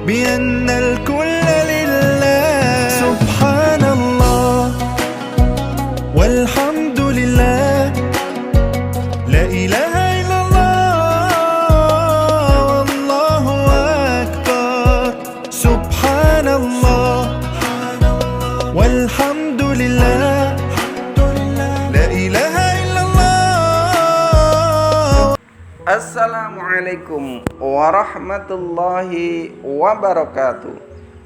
بأن الكل لله. سبحان الله والحمد لله، لا إله إلا الله والله أكبر. سبحان الله والحمد لله، لا إله إلا الله. Assalamualaikum warahmatullahi wabarakatuh.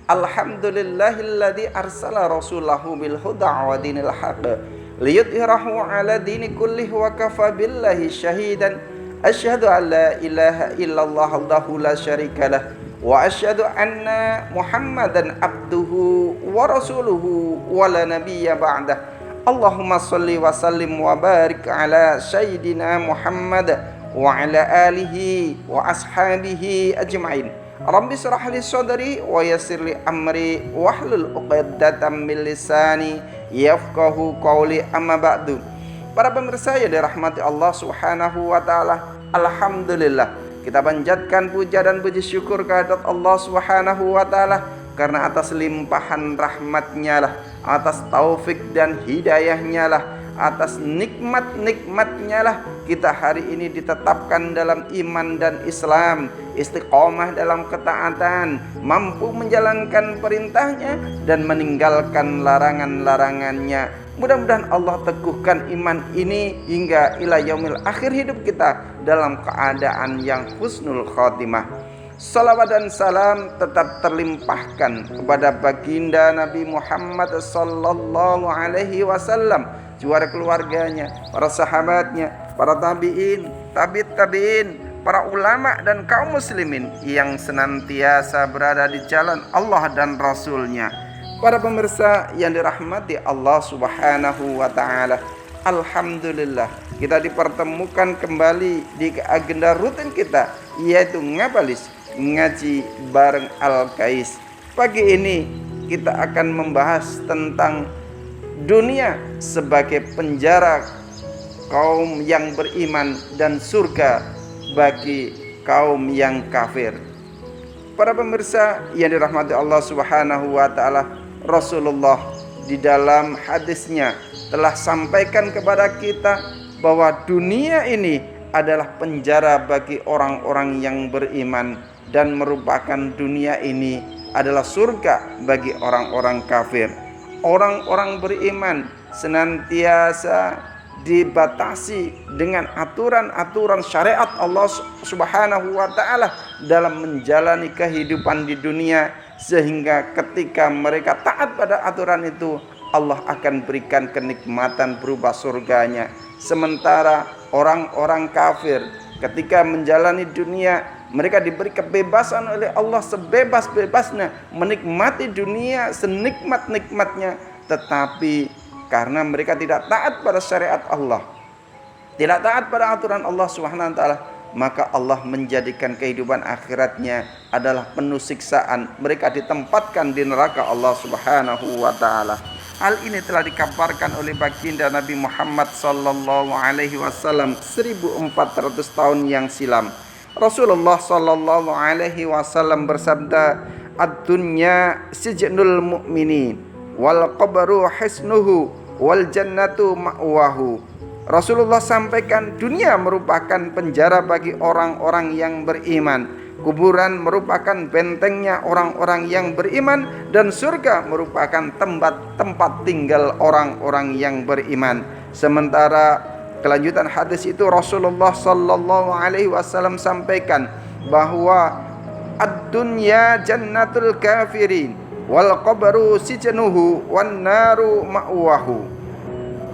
Alhamdulillahilladzi arsala rasulahu bil huda wa dinil haqq liyudhhirahu ala dini kullih wa kafa billahi syahidan. Asyhadu an la ilaha illallah wahdahu la syarikalah wa asyhadu anna Muhammadan abduhu wa rasuluhu wa la nabiyya ba'dah. Allahumma shalli wa sallim wa barik ala sayyidina Muhammad wa ala alihi wa ashabihi ajma'in. Rabbi shrah li sadri wa yassir li amri wahlul 'uqdatam min lisani yafqahu qawli, amma ba'du. Para pemirsa yang dirahmati Allah Subhanahu wa taala, alhamdulillah kita panjatkan puja dan puji syukur kehadirat Allah Subhanahu wa taala karena atas limpahan rahmatnya lah, atas taufik dan hidayahnya lah, atas nikmat-nikmatnya lah kita hari ini ditetapkan dalam iman dan Islam, istiqomah dalam ketaatan, mampu menjalankan perintahnya dan meninggalkan larangan-larangannya. Mudah-mudahan Allah teguhkan iman ini hingga ila yaumil akhir hidup kita dalam keadaan yang husnul khotimah. Salawat dan salam tetap terlimpahkan kepada baginda Nabi Muhammad sallallahu alaihi wasallam, juara keluarganya, para sahabatnya, para tabi'in, tabi'in, para ulama dan kaum muslimin yang senantiasa berada di jalan Allah dan Rasulnya. Para pemirsa yang dirahmati Allah Subhanahu wa ta'ala, alhamdulillah kita dipertemukan kembali di agenda rutin kita, yaitu ngabalis, ngaji bareng Al-Kais. Pagi ini kita akan membahas tentang dunia sebagai penjara kaum yang beriman dan surga bagi kaum yang kafir. Para pemirsa yang dirahmati Allah Subhanahu wa ta'ala, Rasulullah di dalam hadisnya telah sampaikan kepada kita bahwa dunia ini adalah penjara bagi orang-orang yang beriman dan merupakan dunia ini adalah surga bagi orang-orang kafir. Orang-orang beriman senantiasa dibatasi dengan aturan-aturan syariat Allah Subhanahu wa ta'ala dalam menjalani kehidupan di dunia, sehingga ketika mereka taat pada aturan itu, Allah akan berikan kenikmatan berupa surganya. Sementara orang-orang kafir ketika menjalani dunia, mereka diberi kebebasan oleh Allah sebebas-bebasnya menikmati dunia senikmat-nikmatnya, tetapi karena mereka tidak taat pada syariat Allah, tidak taat pada aturan Allah Subhanahu wa taala, maka Allah menjadikan kehidupan akhiratnya adalah penuh siksaan. Mereka ditempatkan di neraka Allah Subhanahu wa taala. Hal ini telah dikabarkan oleh baginda Nabi Muhammad sallallahu alaihi wasallam 1400 tahun yang silam. Rasulullah sallallahu alaihi wasallam bersabda, "Ad-dunya sijnul mu'minin wal qabru hisnuhu wal jannatu ma'wahu." Rasulullah sampaikan, dunia merupakan penjara bagi orang-orang yang beriman, kuburan merupakan bentengnya orang-orang yang beriman, dan surga merupakan tempat tinggal orang-orang yang beriman. Sementara kelanjutan hadis itu Rasulullah sallallahu alaihi wasallam sampaikan bahwa ad-dunya jannatul kafirin wal qabru sijnuhu wan naru ma'wahu.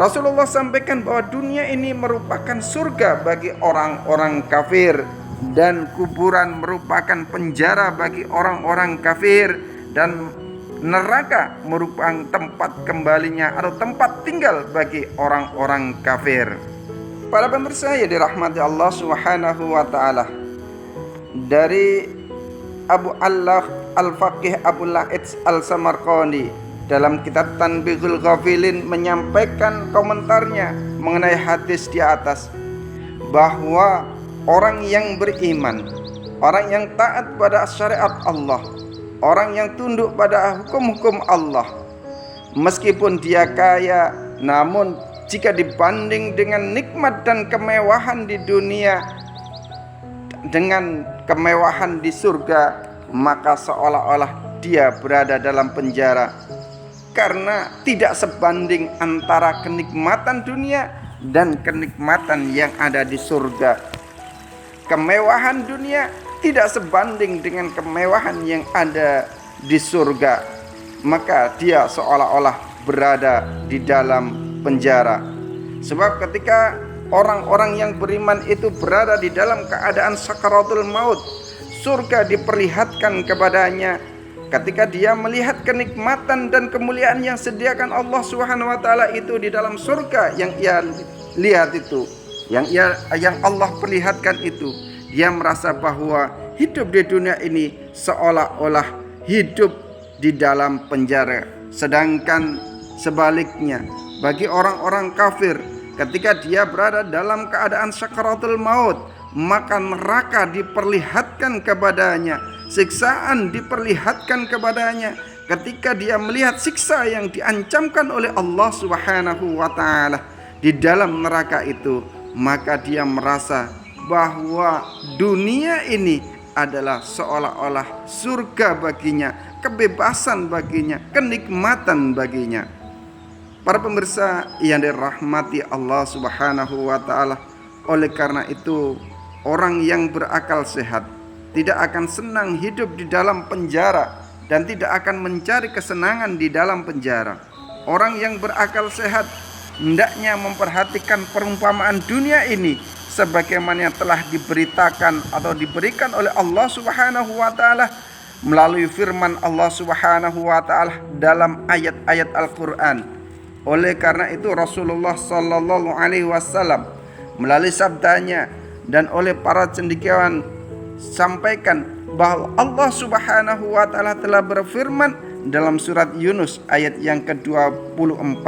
Rasulullah sampaikan bahwa dunia ini merupakan surga bagi orang-orang kafir dan kuburan merupakan penjara bagi orang-orang kafir, dan neraka merupakan tempat kembalinya atau tempat tinggal bagi orang-orang kafir. Para pemirsa yang dirahmati Allah Subhanahu wa taala, dari Abu Allah Al-Faqih Abu La'its Al-Samarqandi dalam kitab Tanbihul Ghafilin menyampaikan komentarnya mengenai hadis di atas, bahwa orang yang beriman, orang yang taat pada syariat Allah, orang yang tunduk pada hukum-hukum Allah. Meskipun dia kaya, namun jika dibanding dengan nikmat dan kemewahan di dunia dengan kemewahan di surga, maka seolah-olah dia berada dalam penjara, karena tidak sebanding antara kenikmatan dunia dan kenikmatan yang ada di surga. Kemewahan dunia tidak sebanding dengan kemewahan yang ada di surga, maka dia seolah-olah berada di dalam penjara. Sebab ketika orang-orang yang beriman itu berada di dalam keadaan sakaratul maut, surga diperlihatkan kepadanya. Ketika dia melihat kenikmatan dan kemuliaan yang sediakan Allah Subhanahu wa taala itu di dalam surga yang ia lihat itu, yang Allah perlihatkan itu, dia merasa bahwa hidup di dunia ini seolah-olah hidup di dalam penjara. Sedangkan sebaliknya, bagi orang-orang kafir, ketika dia berada dalam keadaan sakaratul maut, maka neraka diperlihatkan kepadanya, siksaan diperlihatkan kepadanya. Ketika dia melihat siksa yang diancamkan oleh Allah Subhanahu wa taala di dalam neraka itu, maka dia merasa bahwa dunia ini adalah seolah-olah surga baginya, kebebasan baginya, kenikmatan baginya. Para pemirsa yang dirahmati Allah Subhanahu wa taala, oleh karena itu orang yang berakal sehat tidak akan senang hidup di dalam penjara dan tidak akan mencari kesenangan di dalam penjara. Orang yang berakal sehat hendaknya memperhatikan perumpamaan dunia ini sebagaimana yang telah diberitakan atau diberikan oleh Allah Subhanahu wa taala melalui firman Allah Subhanahu wa taala dalam ayat-ayat Al-Qur'an. Oleh karena itu Rasulullah sallallahu alaihi wasallam melalui sabdanya dan oleh para cendekiawan sampaikan bahwa Allah Subhanahu wa taala telah berfirman dalam surat Yunus ayat yang ke-24.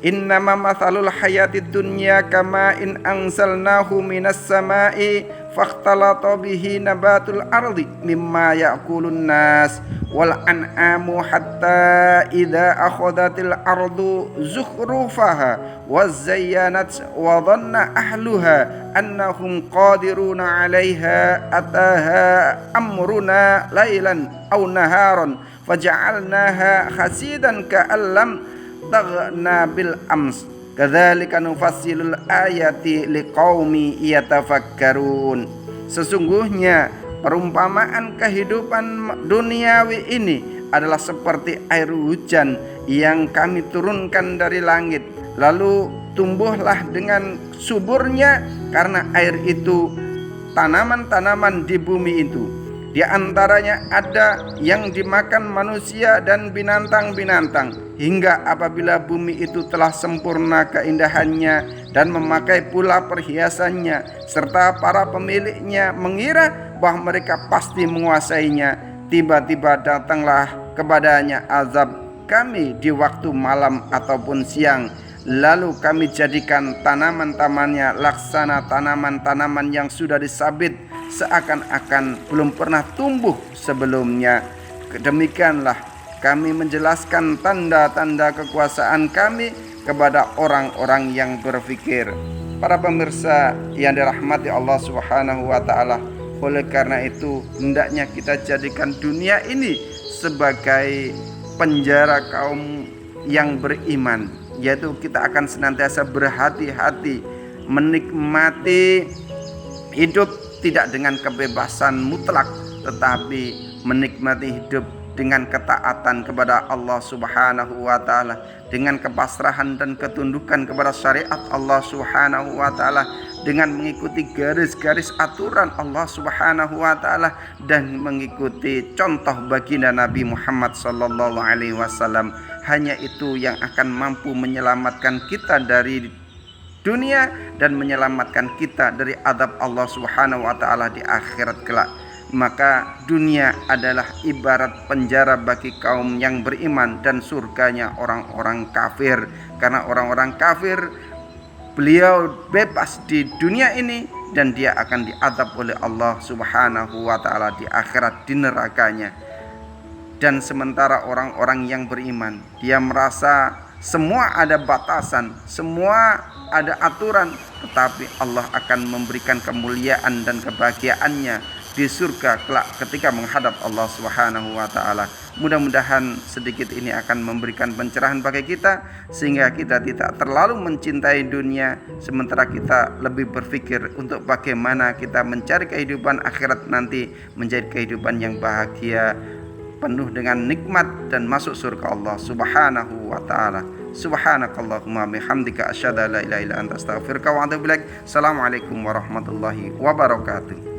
Innama mathalul hayatid dunya kama in anzalnahu minas samai fakhtalata bihi nabatul ardi mimma ya'kulun nas wal an'amu hatta idza akhadhatil ardu zukhrufaha wa zayyanat wa dhanna ahluha annahum qadiruna 'alaiha ataha amruna lailan aw naharan faja'alnaha hasidan ka'allam taghna bil ams kadzalika nufassilul ayati liqaumi yatafakkarun. Sesungguhnya perumpamaan kehidupan duniawi ini adalah seperti air hujan yang kami turunkan dari langit, lalu tumbuhlah dengan suburnya karena air itu tanaman-tanaman di bumi itu. Di antaranya ada yang dimakan manusia dan binatang-binatang, hingga apabila bumi itu telah sempurna keindahannya dan memakai pula perhiasannya, serta para pemiliknya mengira bahwa mereka pasti menguasainya, tiba-tiba datanglah kepadanya azab kami di waktu malam ataupun siang, lalu kami jadikan tanaman-tanamannya laksana tanaman-tanaman yang sudah disabit, seakan-akan belum pernah tumbuh sebelumnya. Demikianlah kami menjelaskan tanda-tanda kekuasaan kami kepada orang-orang yang berfikir. Para pemirsa yang dirahmati Allah Subhanahu wa taala, oleh karena itu hendaknya kita jadikan dunia ini sebagai penjara kaum yang beriman, yaitu kita akan senantiasa berhati-hati menikmati hidup tidak dengan kebebasan mutlak, tetapi menikmati hidup dengan ketaatan kepada Allah Subhanahu wa taala, dengan kepasrahan dan ketundukan kepada syariat Allah Subhanahu wa taala, dengan mengikuti garis-garis aturan Allah Subhanahu wa taala dan mengikuti contoh baginda Nabi Muhammad sallallahu alaihi wasallam. Hanya itu yang akan mampu menyelamatkan kita dari dunia dan menyelamatkan kita dari azab Allah Subhanahu wa taala di akhirat kelak. Maka dunia adalah ibarat penjara bagi kaum yang beriman dan surganya orang-orang kafir. Karena orang-orang kafir beliau bebas di dunia ini dan dia akan diazab oleh Allah Subhanahu wa taala di akhirat di nerakanya. Dan sementara orang-orang yang beriman, dia merasa semua ada batasan, semua ada aturan, tetapi Allah akan memberikan kemuliaan dan kebahagiaannya di surga kelak ketika menghadap Allah Subhanahu wa taala. Mudah-mudahan sedikit ini akan memberikan pencerahan bagi kita sehingga kita tidak terlalu mencintai dunia, sementara kita lebih berpikir untuk bagaimana kita mencari kehidupan akhirat nanti menjadi kehidupan yang bahagia, penuh dengan nikmat dan masuk surga Allah Subhanahu wa taala. Subhanakallahumma bihamdika asyhadu an la ilaha illa anta astaghfiruka wa atubu ilaik. Assalamualaikum warahmatullahi wabarakatuh.